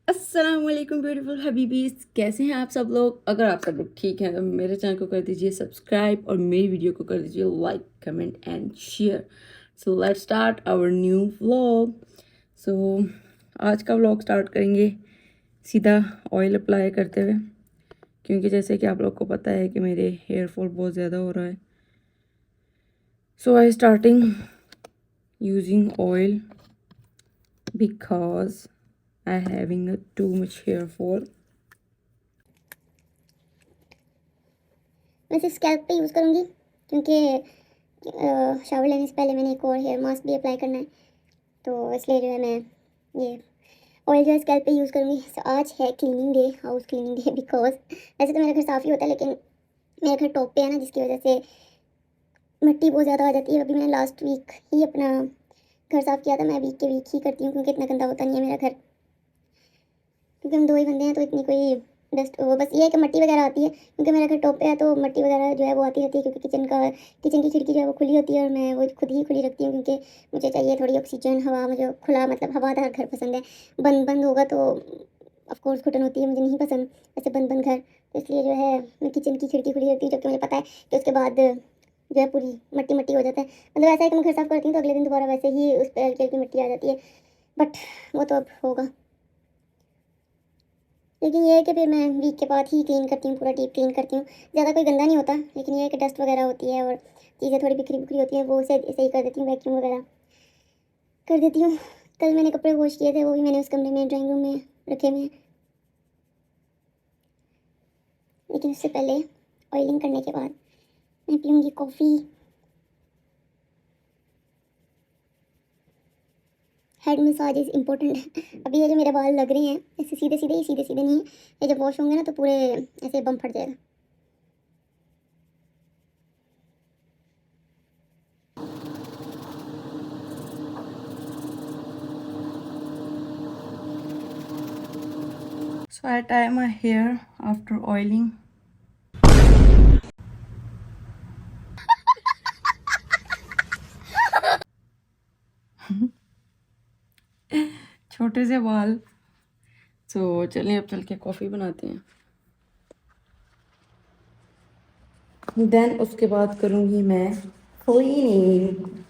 अस्सलाम वालेकुम ब्यूटीफुल हबीबीज, कैसे हैं आप सब लोग। अगर आप सब लोग ठीक हैं तो मेरे चैनल को कर दीजिए सब्सक्राइब और मेरी वीडियो को कर दीजिए like comment and share. So let's start our new vlog. So आज का व्लॉग स्टार्ट करेंगे सीधा ऑयल अप्लाई करते हुए, क्योंकि जैसे कि आप लोग को पता है कि मेरे हेयर फॉल बहुत ज़्यादा हो रहा है। So I starting using oil because I having a too much hair fall. मैं सिर्फ स्कैल्प पे यूज़ करूँगी क्योंकि शावर लेने से पहले मैंने एक और हेयर मास्क भी अप्लाई करना है, तो इसलिए जो है मैं ये ऑयल जो है स्कैल्प पे यूज़ करूँगी। So, आज है cleaning day, house cleaning day. Because वैसे तो मेरा घर साफ़ ही होता है, लेकिन मेरा घर टॉप पे है ना, जिसकी वजह से मिट्टी बहुत ज़्यादा आ जाती है। अभी मैंने लास्ट वीक ही अपना घर साफ़ किया था। मैं वीक के वीक ही करती हूँ क्योंकि इतना गंदा होता नहीं है मेरा घर, क्योंकि हम दो ही बंदे हैं, तो इतनी कोई डस्ट वो बस ये है कि मट्टी वगैरह आती है, क्योंकि मेरा घर टॉप पे है तो मट्टी वगैरह जो है वो आती रहती है, क्योंकि किचन की खिड़की जो है वो खुली होती है और मैं वो खुद ही खुली रखती हूँ, क्योंकि मुझे चाहिए थोड़ी ऑक्सीजन हवा। मुझे खुला मतलब हवादार घर पसंद है। बंद बंद होगा तो ऑफ कोर्स घुटन होती है, मुझे नहीं पसंद ऐसे बंद बंद घर। तो इसलिए जो है मैं किचन की खिड़की खुली रखती हूँ, जबकि मुझे पता है कि उसके बाद जो है पूरी मट्टी मट्टी हो जाता है। मतलब ऐसा है कि मैं घर साफ़ करती हूँ तो अगले दिन दोबारा वैसे ही उस पर हल्की हल्की मिट्टी आ जाती है, बट वो तो अब होगा। लेकिन ये है कि फिर मैं वीक के बाद ही क्लीन करती हूँ, पूरा डीप क्लीन करती हूँ। ज़्यादा कोई गंदा नहीं होता, लेकिन ये है कि डस्ट वगैरह होती है और चीज़ें थोड़ी बिखरी बिखरी होती हैं, वो सही कर देती हूँ, वैक्यूम वगैरह कर देती हूँ। कल मैंने कपड़े वॉश किए थे, वो भी मैंने उस कमरे में ड्राइंग रूम में रखे हुए हैं। लेकिन उससे पहले ऑयलिंग करने के बाद मैं पीऊँगी coffee. Head massage is important है। अभी ये जो मेरे बाल लग रहे हैं ऐसे सीधे सीधे ही, सीधे सीधे नहीं है, ये जब वॉश होंगे ना तो पूरे ऐसे बम फट जाएगा। So I tie my hair after oiling. छोटे से बाल। तो चलिए अब चल के कॉफ़ी बनाते हैं। देन उसके बाद करूँगी मैं क्लीनिंग।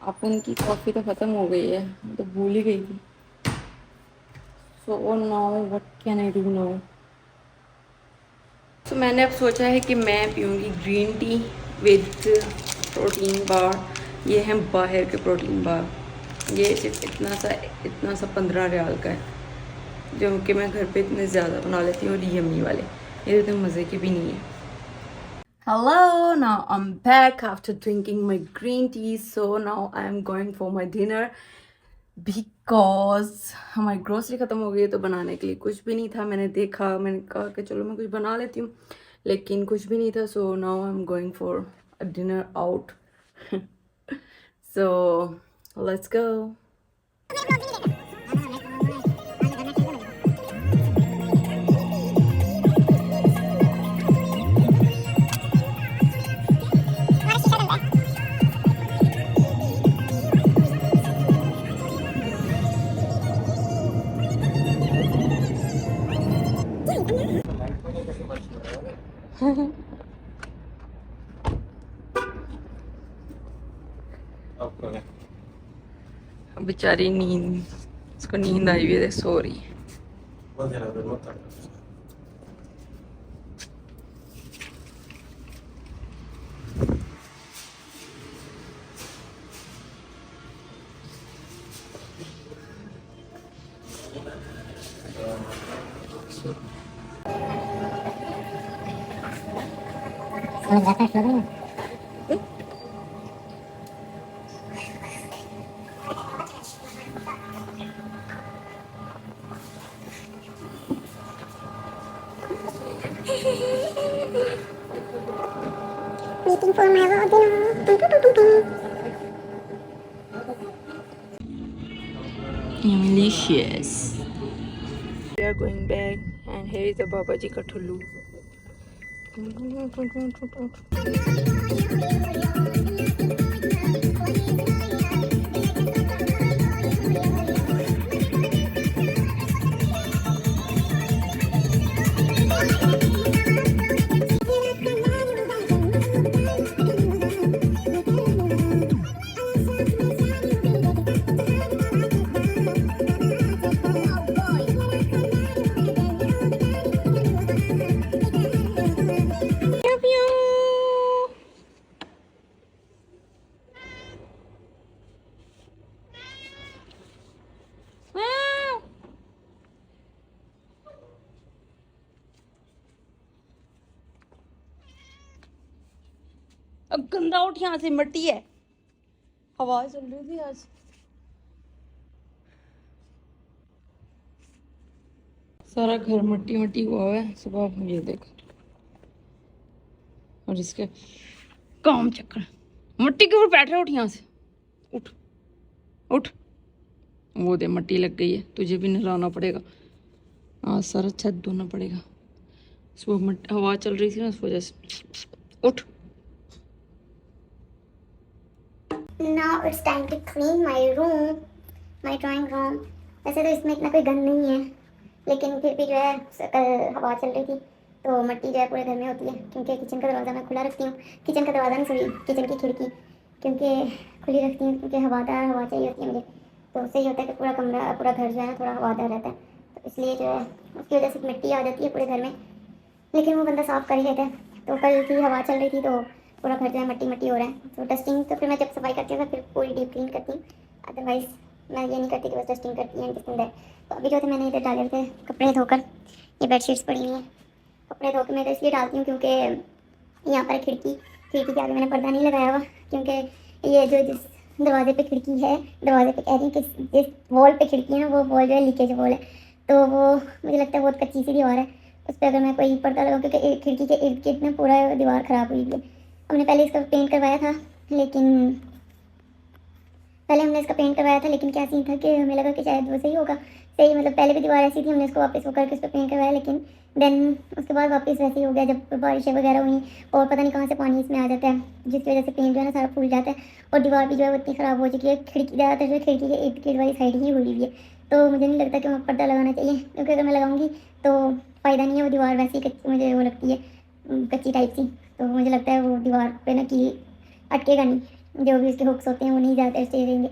आप उनकी कॉफ़ी तो ख़त्म हो गई है, मैं तो भूल ही गई थी। So now what can I do now. तो मैंने अब सोचा है कि मैं पीऊँगी green tea with protein bar. ये है बाहर के प्रोटीन बार। ये सिर्फ इतना सा 15 रियाल का है, जो कि मैं घर पे इतने ज़्यादा बना लेती हूँ। और यम्मी वाले, ये इतने मज़े की भी नहीं है। Hello, now I'm back after drinking my green tea. So now I'm going for my dinner because हमारी ग्रोसरी ख़त्म हो गई है, तो बनाने के लिए कुछ भी नहीं था। मैंने देखा, मैंने कहा कि चलो मैं कुछ बना लेती हूँ, लेकिन कुछ भी नहीं था। So now I'm going for a dinner out. So let's go. बेचारी नींद, उसको नींद आई हुई है, सो रही है। Waiting for my dinner. Yumilicious. We are going back and here is the Babaji ka thullu. अब गंदा उठ यहाँ से, मिट्टी है, हवा चल रही थी आज। सारा घर मट्टी मट्टी हुआ है। सुबह ये देखो, और इसके काम चक्कर, मट्टी के ऊपर बैठ रहे, उठ यहाँ से, उठ उठ। वो दे मट्टी लग गई है, तुझे भी नहलाना पड़ेगा आज, सारा छत धोना पड़ेगा। सुबह हवा चल रही थी ना, उस वजह से। उठ। Now it's time to clean my room, my drawing room. वैसे तो इसमें इतना कोई गंद नहीं है, लेकिन फिर भी जो है कल हवा चल रही थी तो मट्टी जो है पूरे घर में होती है, क्योंकि किचन का दरवाज़ा मैं खुला रखती हूँ। किचन का दरवाज़ा नहीं, सॉरी, किचन की खिड़की क्योंकि खुली रखती हूँ, क्योंकि हवादार हवा चाहिए होती है मुझे। तो उससे ये होता है कि पूरा कमरा, पूरा घर जो है ना थोड़ा हवादार रहता है। तो इसलिए जो है उसकी वजह से मिट्टी आ जाती है पूरे घर में, लेकिन वो बंदा साफ़ कर ही लेता है। तो कल की हवा चल रही थी तो पूरा घर जो है मट्टी मट्टी हो रहा है। तो डस्टिंग तो फिर मैं जब सफाई करती हूँ तो फिर पूरी डीप क्लीन करती हूँ, अदरवाइज़ मैं ये नहीं करती कि बस डस्टिंग करती है किस है। तो अभी जो थे मैंने इधर डाले थे कपड़े धोकर, ये बेडशीट्स पड़ी हुई हैं। कपड़े धो के मैं तो इसलिए डालती हूँ क्योंकि यहाँ पर खिड़की के आगे मैंने पर्दा नहीं लगाया हुआ, क्योंकि ये जो जिस दरवाजे पे खिड़की है, दरवाजे पे कह रही हूँ कि जिस वॉल पे खिड़की है ना, वो वॉल जो है लीकेज वॉल है। तो वो मुझे लगता है बहुत कच्ची सी दीवार है, उस पर अगर मैं कोई पर्दा लगाऊँ, क्योंकि खिड़की के इर्द गिर्द ना पूरा दीवार ख़राब हुई है। हमने पहले इसका पेंट करवाया था, लेकिन क्या सीन था कि हमें लगा कि शायद वो सही होगा, सही मतलब पहले भी दीवार ऐसी थी, हमने इसको वापस वो करके उस पर पेंट करवाया, लेकिन देन उसके बाद वापस वैसे ही हो गया जब बारिशें वगैरह हुई, और पता नहीं कहाँ से पानी इसमें आ जाता है, जिसकी वजह से पेंट जो है ना सारा फूल जाता है, और दीवार भी जो है वो इतनी ख़राब हो चुकी है। खिड़की ज़्यादातर जो खिड़की के इर्द गिर्द वाली साइड ही हुई हुई है। तो मुझे नहीं लगता कि वहाँ पर्दा लगाना चाहिए, क्योंकि अगर मैं लगाऊंगी तो फ़ायदा नहीं है, वो दीवार वैसी कच्ची मुझे वो लगती है, कच्ची टाइप सी। तो मुझे लगता है वो दीवार पे ना कि अटकेगा नहीं, जो भी उसके हुक्स होते हैं वो नहीं ज़्यादा स्टे रहेंगे।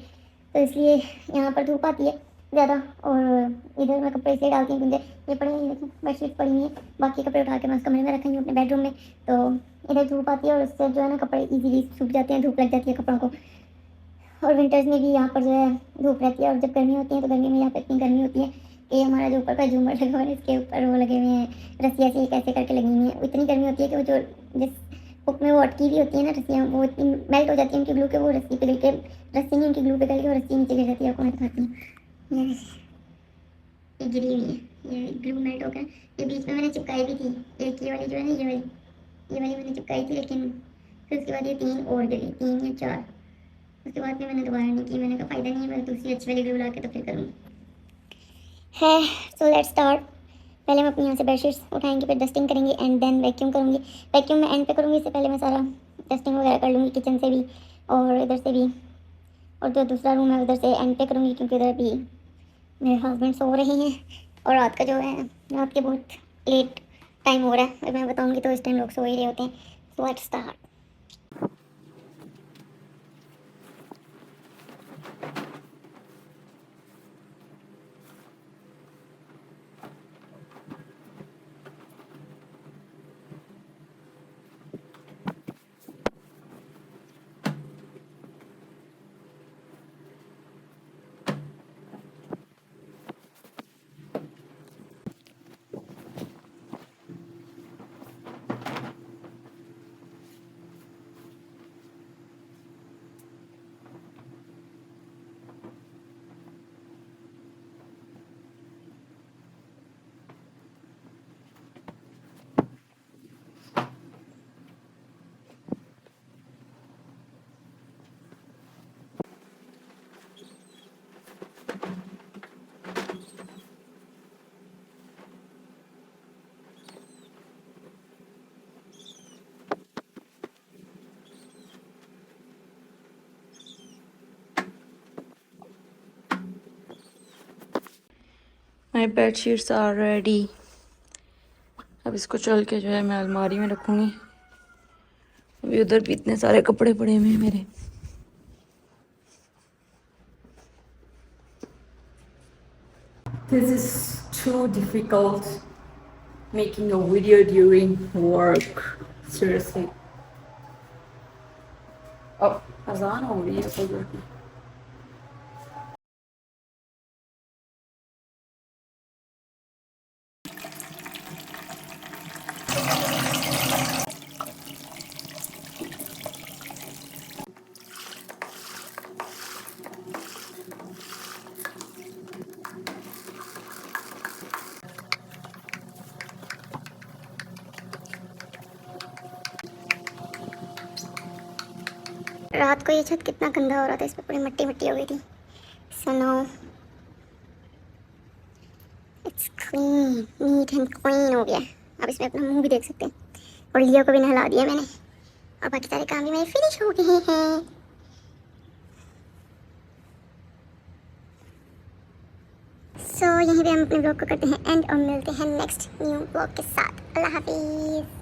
तो इसलिए यहाँ पर धूप आती है ज़्यादा, और इधर मैं कपड़े इसलिए डालती हूँ क्योंकि ये पड़े हुए हैं, बेडशीट पड़ी हुई है, बाकी कपड़े उठा के मैं उस कमरे में रखी हूँ अपने बेडरूम में। तो इधर धूप आती है और उससे जो है ना कपड़े इजीली सूख जाते हैं, धूप लग जाती है कपड़ों को। और विंटर्स में भी यहाँ पर जो है धूप रहती है, और जब गर्मी होती है तो गर्मी में यहाँ पर इतनी गर्मी होती है कि हमारा जो ऊपर का झूमर लगा हुआ है इसके ऊपर वो लगे हुए हैं रस्सियाँ सी कैसे करके लगी हुई हैं। इतनी गर्मी होती है कि वो जो जिस हुक में वो अटकी हुई होती है ना रस्सियाँ, वो इतनी मेल्ट हो जाती है उनकी ग्लू के, वो रस्सी पिघल के, रस्सी नहीं उनकी ग्लू पिघल के वो रस्सी नीचे गिर जाती है। आपको मैं दिखाती हूँ, ये गिरी हुई है, ये ग्लू मेल्ट हो गया। ये बीच में मैंने चिपकाई भी थी, एक ये वाली जो है ना, ये वाली मैंने चिपकाई थी, लेकिन फिर उसके बाद ये 3 और गिरी, 3 या 4। उसके बाद फिर मैंने दोबारा नहीं की, मैंने कहा फ़ायदा नहीं है, मैं दूसरी अच्छी वाली ग्लू ला के तो फिर करूँगी है। सो लेट्स स्टार्ट। पहले हम अपने यहाँ से बेडशीट्स उठाएंगे, फिर डस्टिंग करेंगे एंड देन वैक्यूम करूँगी। वैक्यूम मैं एंड पे करूँगी, इससे पहले मैं सारा डस्टिंग वगैरह कर लूँगी, किचन से भी और इधर से भी, और जो दूसरा रूम है उधर से एंड पे करूँगी, क्योंकि उधर भी मेरे हस्बैंड सो रहे हैं और रात का जो है, रात के बहुत लेट टाइम हो रहा है, और मैं बताऊँगी तो इस टाइम लोग सो ही रहे होते हैं। So let's start. My bed sheets are ready. अब इसको चल के जो है मैं अलमारी में रखूँगी। अभी उधर भी इतने सारे कपड़े पड़े हुए हैं मेरे। This is too difficult making a video during work. Seriously. अब अजान हो रही है फजर की। रात को ये छत कितना गंदा हो रहा था, इस पर पूरी मिट्टी मिट्टी हो गई थी। So now it's clean, neat and clean हो गया। अब इसमें अपना मुंह भी देख सकते हैं। और लिया को भी नहला दिया मैंने और बाकी सारे काम भी मेरे फिनिश हो गए हैं। सो यहीं पे हम अपने ब्लॉग को करते हैं एंड और मिलते हैं नेक्स्ट न्यू ब्लॉग के साथ। अल्लाह हाफिज़।